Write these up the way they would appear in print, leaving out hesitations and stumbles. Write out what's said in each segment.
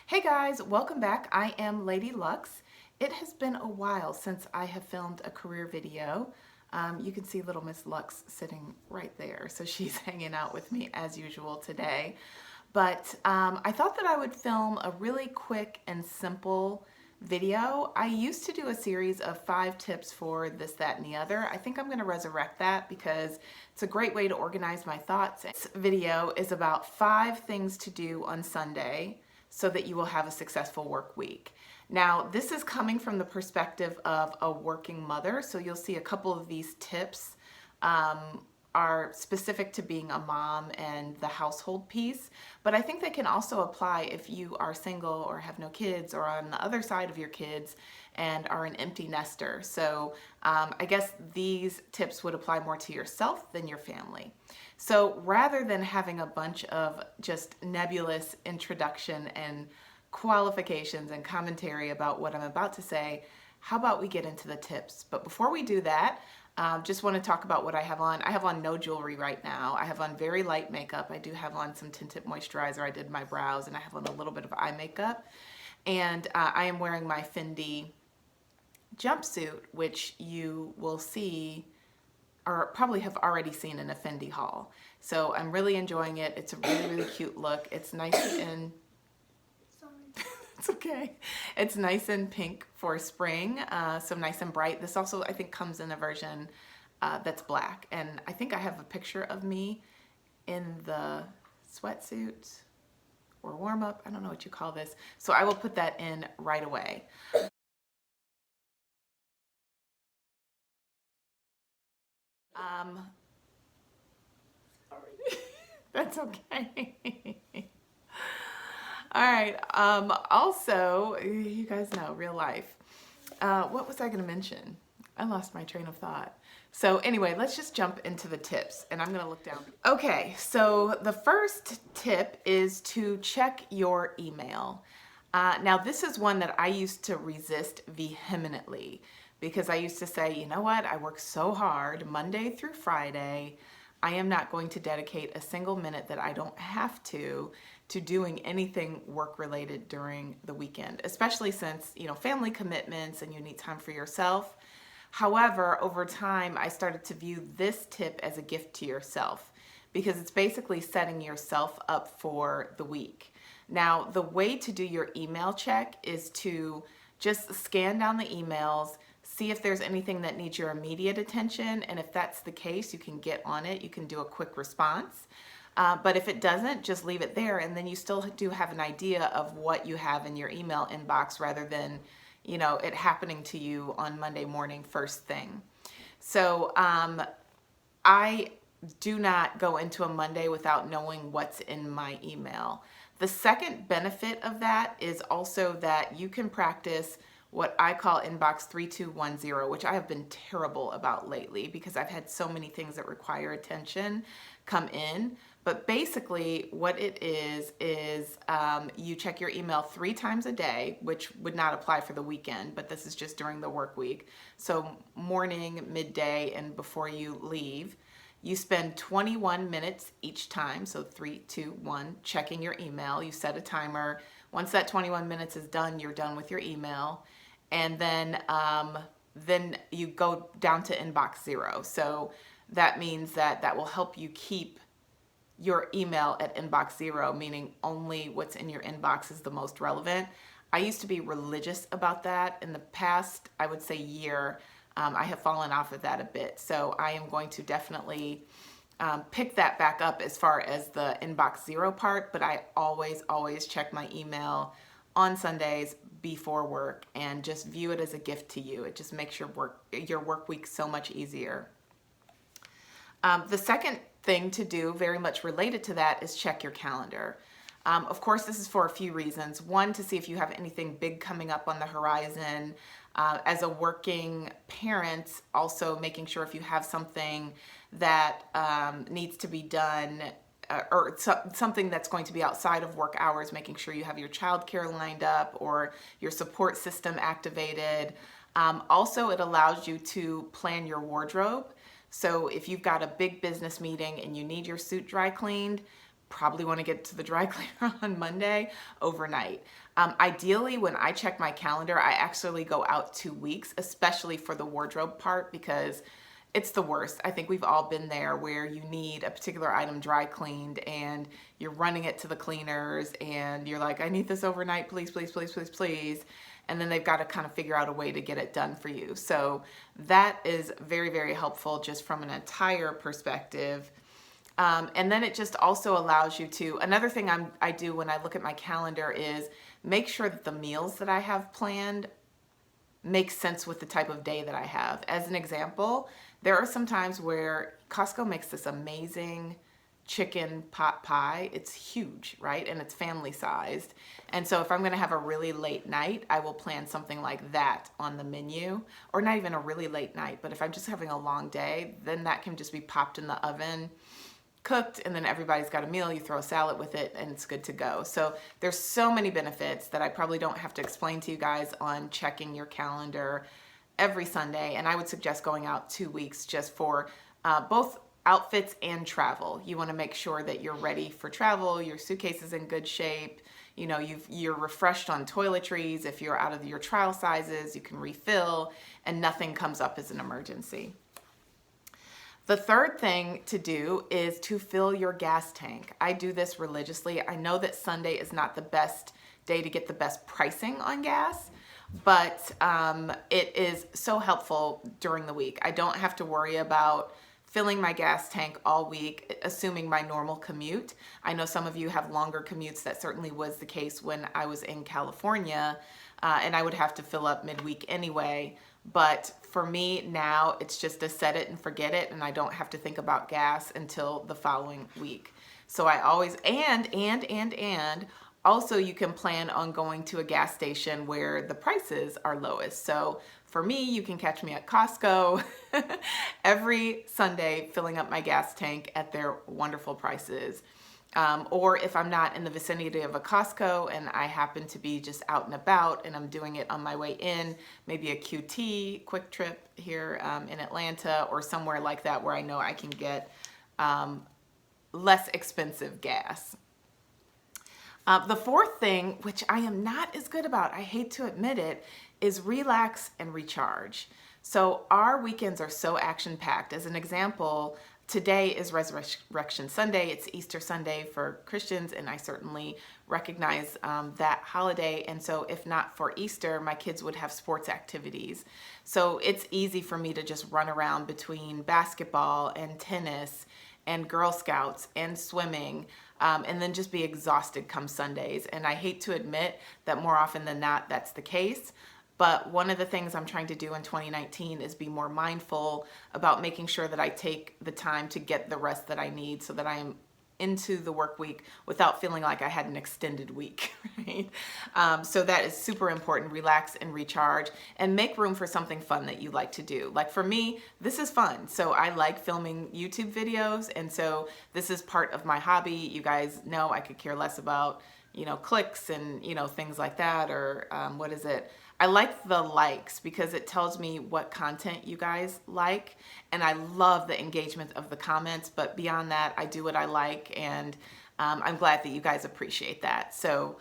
Hey guys, welcome back. I am Lady Lux. It has been a while since I have filmed a career video. You can see little Miss Lux sitting right there, so she's hanging out with me as usual today. But I thought that I would film a really quick and simple video. I used to do a series of 5 tips for this, that, and the other. I think I'm going to resurrect that because it's a great way to organize my thoughts. This video is about 5 things to do on Sunday so that you will have a successful work week. Now, this is coming from the perspective of a working mother, so you'll see a couple of these tips are specific to being a mom and the household piece, but I think they can also apply if you are single or have no kids or on the other side of your kids and are an empty nester. So I guess these tips would apply more to yourself than your family. So rather than having a bunch of just nebulous introduction and qualifications and commentary about what I'm about to say, how about we get into the tips? But before we do that, just want to talk about what I have on. I have on no jewelry right now. I have on very light makeup. I do have on some tinted moisturizer. I did my brows, and I have on a little bit of eye makeup. And I am wearing my Fendi jumpsuit, which you will see or probably have already seen in a Fendi haul. So I'm really enjoying it. It's a really, really cute look. It's nice and it's okay. It's nice and pink for spring, so nice and bright. This also, I think, comes in a version that's black. And I think I have a picture of me in the sweatsuit or warm up. I don't know what you call this. So I will put that in right away. Sorry. That's okay. All right. Also, you guys know, real life. What was I going to mention? I lost my train of thought. So anyway, let's just jump into the tips, and I'm going to look down. Okay, so the first tip is to check your email. Now, this is one that I used to resist vehemently because I used to say, you know what, I work so hard Monday through Friday. I am not going to dedicate a single minute that I don't have to doing anything work related during the weekend, especially since, you know, family commitments and you need time for yourself. However, over time, I started to view this tip as a gift to yourself because it's basically setting yourself up for the week. Now, the way to do your email check is to just scan down the emails, see if there's anything that needs your immediate attention, and if that's the case, you can get on it. You can do a quick response. But if it doesn't, just leave it there, and then you still do have an idea of what you have in your email inbox rather than, you know, it happening to you on Monday morning first thing. So I do not go into a Monday without knowing what's in my email. The second benefit of that is also that you can practice what I call inbox 3210, which I have been terrible about lately because I've had so many things that require attention come in. But basically what it is you check your email 3 times a day, which would not apply for the weekend, but this is just during the work week. So morning, midday, and before you leave. You spend 21 minutes each time, so 3, 2, 1, checking your email. You set a timer. Once that 21 minutes is done, you're done with your email. And then you go down to inbox 0. So that means that will help you keep your email at inbox 0, meaning only what's in your inbox is the most relevant. I used to be religious about that. In the past, I would say year, I have fallen off of that a bit. So I am going to definitely pick that back up as far as the inbox 0 part, but I always check my email on Sundays before work and just view it as a gift to you. It just makes your work week so much easier. The second thing to do, very much related to that, is check your calendar. Of course, this is for a few reasons. One, to see if you have anything big coming up on the horizon. As a working parent, also making sure if you have something that needs to be done or something that's going to be outside of work hours, making sure you have your childcare lined up or your support system activated. Also, it allows you to plan your wardrobe. So if you've got a big business meeting and you need your suit dry cleaned, probably want to get to the dry cleaner on Monday overnight. Ideally, when I check my calendar, I actually go out 2 weeks, especially for the wardrobe part, because it's the worst. I think we've all been there where you need a particular item dry cleaned and you're running it to the cleaners and you're like, I need this overnight, please, please, please, please, please. And then they've got to kind of figure out a way to get it done for you. So that is very, very helpful just from an attire perspective. And then it just also allows you to, another thing I do when I look at my calendar is make sure that the meals that I have planned make sense with the type of day that I have. As an example, there are some times where Costco makes this amazing chicken pot pie. It's huge, right? And it's family sized. And so if I'm going to have a really late night, I will plan something like that on the menu, or not even a really late night, but if I'm just having a long day, then that can just be popped in the oven, cooked, and then everybody's got a meal. You throw a salad with it and it's good to go. So there's so many benefits that I probably don't have to explain to you guys on checking your calendar every Sunday. And I would suggest going out 2 weeks just for both outfits and travel. You want to make sure that you're ready for travel, your suitcase is in good shape, you know, you're refreshed on toiletries. If you're out of your trial sizes, you can refill and nothing comes up as an emergency. The third thing to do is to fill your gas tank. I do this religiously. I know that Sunday is not the best day to get the best pricing on gas, but it is so helpful during the week. I don't have to worry about filling my gas tank all week, assuming my normal commute. I know some of you have longer commutes. That certainly was the case when I was in California, and I would have to fill up midweek anyway. But for me now, it's just a set it and forget it, and I don't have to think about gas until the following week. So I always, and also you can plan on going to a gas station where the prices are lowest. So for me, you can catch me at Costco every Sunday filling up my gas tank at their wonderful prices. Or if I'm not in the vicinity of a Costco and I happen to be just out and about and I'm doing it on my way in, maybe a QT, Quick Trip here in Atlanta or somewhere like that where I know I can get less expensive gas. The fourth thing, which I am not as good about, I hate to admit it, is relax and recharge. So our weekends are so action-packed. As an example, today is Resurrection Sunday. It's Easter Sunday for Christians, and I certainly recognize that holiday. And so if not for Easter, my kids would have sports activities. So it's easy for me to just run around between basketball and tennis and Girl Scouts and swimming, and then just be exhausted come Sundays. And I hate to admit that more often than not, that's the case. But one of the things I'm trying to do in 2019 is be more mindful about making sure that I take the time to get the rest that I need so that I am into the work week without feeling like I had an extended week, right? So that is super important. Relax and recharge and make room for something fun that you like to do. Like for me, this is fun. So I like filming YouTube videos. And so this is part of my hobby. You guys know I could care less about, you know, clicks and, you know, things like that, or what is it? I like the likes because it tells me what content you guys like, and I love the engagement of the comments, but beyond that, I do what I like, and I'm glad that you guys appreciate that. So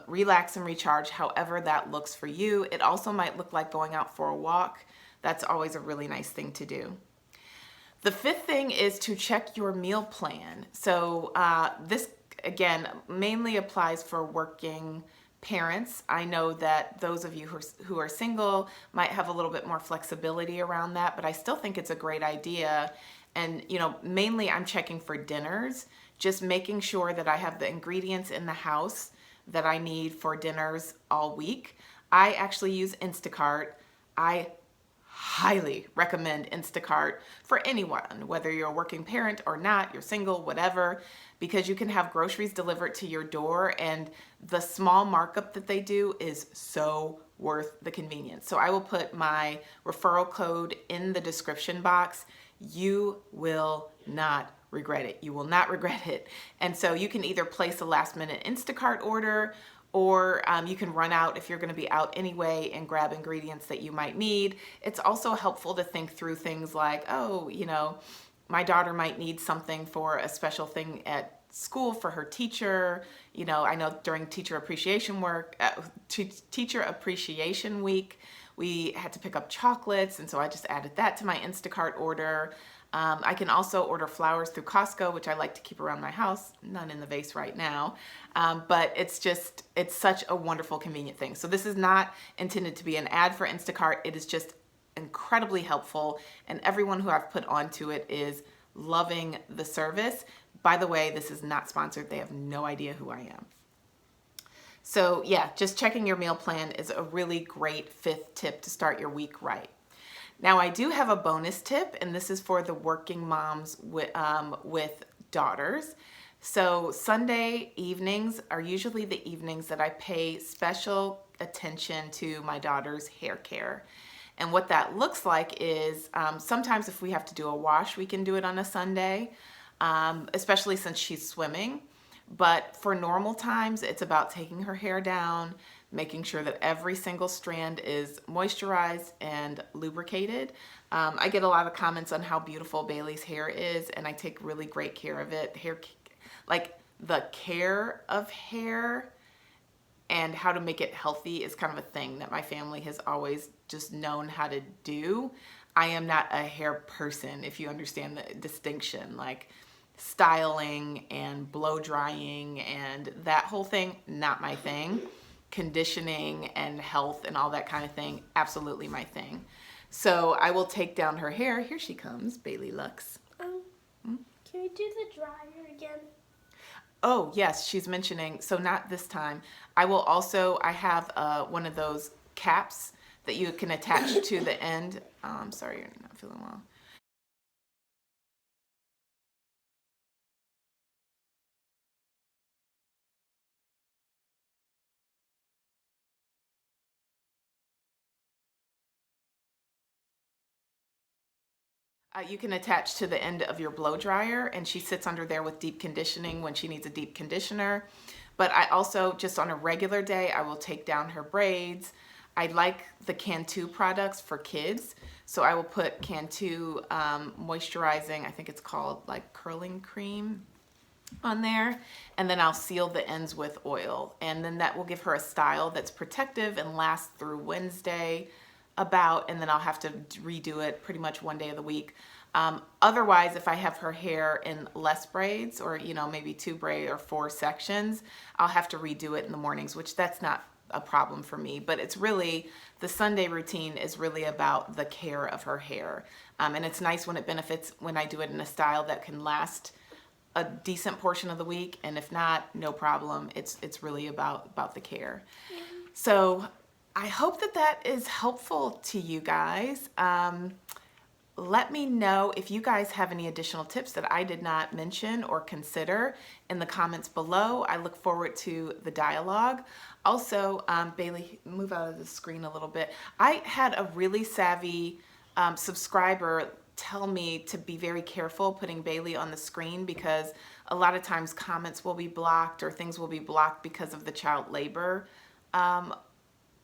relax and recharge however that looks for you. It also might look like going out for a walk. That's always a really nice thing to do. The fifth thing is to check your meal plan. So this, again, mainly applies for working parents. I know that those of you who are single might have a little bit more flexibility around that, but I still think it's a great idea. And, you know, mainly I'm checking for dinners, just making sure that I have the ingredients in the house that I need for dinners all week. I actually use Instacart. I highly recommend Instacart for anyone, whether you're a working parent or not, you're single, whatever, because you can have groceries delivered to your door, and the small markup that they do is so worth the convenience. So I will put my referral code in the description box. You will not regret it. You will not regret it. And so you can either place a last minute Instacart order, or you can run out if you're going to be out anyway and grab ingredients that you might need. It's also helpful to think through things like, oh, you know, my daughter might need something for a special thing at school for her teacher. You know, I know during teacher appreciation week, we had to pick up chocolates, and so I just added that to my Instacart order. I can also order flowers through Costco, which I like to keep around my house. None in the vase right now. But it's such a wonderful, convenient thing. So this is not intended to be an ad for Instacart. It is just incredibly helpful. And everyone who I've put onto it is loving the service. By the way, this is not sponsored. They have no idea who I am. So yeah, just checking your meal plan is a really great 5th tip to start your week right. Now I do have a bonus tip, and this is for the working moms with daughters. So Sunday evenings are usually the evenings that I pay special attention to my daughter's hair care. And what that looks like is sometimes if we have to do a wash, we can do it on a Sunday, especially since she's swimming. But for normal times, it's about taking her hair down, making sure that every single strand is moisturized and lubricated. I get a lot of comments on how beautiful Bailey's hair is, and I take really great care of it. Like the care of hair and how to make it healthy is kind of a thing that my family has always just known how to do. I am not a hair person, if you understand the distinction. Like styling and blow drying and that whole thing, not my thing. Conditioning and health and all that kind of thing, absolutely my thing. So I will take down her hair. Here she comes, Bailey Lux. Can we do the dryer again? Oh yes, she's mentioning, so not this time. I have one of those caps that you can attach to the end. I'm sorry, you're not feeling well. You can attach to the end of your blow dryer, and she sits under there with deep conditioning when she needs a deep conditioner. But I also, just on a regular day, I will take down her braids. I like the Cantu products for kids, so I will put Cantu moisturizing, I think it's called like curling cream, on there, and then I'll seal the ends with oil, and then that will give her a style that's protective and lasts through Wednesday and then I'll have to redo it pretty much one day of the week. Otherwise, if I have her hair in less braids, or maybe 2 braids or 4 sections, I'll have to redo it in the mornings, which that's not a problem for me. But it's really, the Sunday routine is really about the care of her hair, and it's nice when it benefits when I do it in a style that can last a decent portion of the week, and if not, no problem. It's really about the care. So I hope that is helpful to you guys. Let me know if you guys have any additional tips that I did not mention or consider in the comments below. I look forward to the dialogue. Also, Bailey, move out of the screen a little bit. I had a really savvy subscriber tell me to be very careful putting Bailey on the screen, because a lot of times comments will be blocked or things will be blocked because of the child labor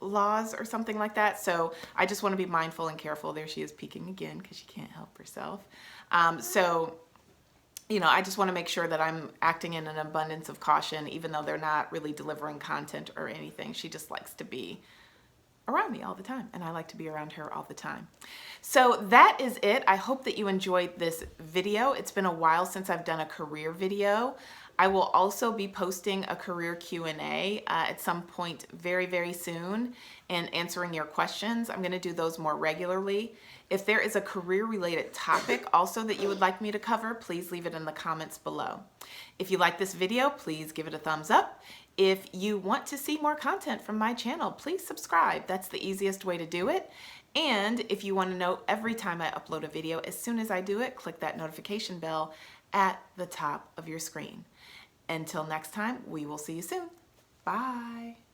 laws or something like that. So I just want to be mindful and careful. There she is peeking again because she can't help herself. So I just want to make sure that I'm acting in an abundance of caution, even though they're not really delivering content or anything. She just likes to be around me all the time, and I like to be around her all the time. So that is it. I hope that you enjoyed this video. It's been a while since I've done a career video. I will also be posting a career Q&A at some point very, very soon and answering your questions. I'm going to do those more regularly. If there is a career-related topic also that you would like me to cover, please leave it in the comments below. If you like this video, please give it a thumbs up. If you want to see more content from my channel, please subscribe. That's the easiest way to do it. And if you want to know every time I upload a video, as soon as I do it, click that notification bell at the top of your screen. Until next time, we will see you soon. Bye.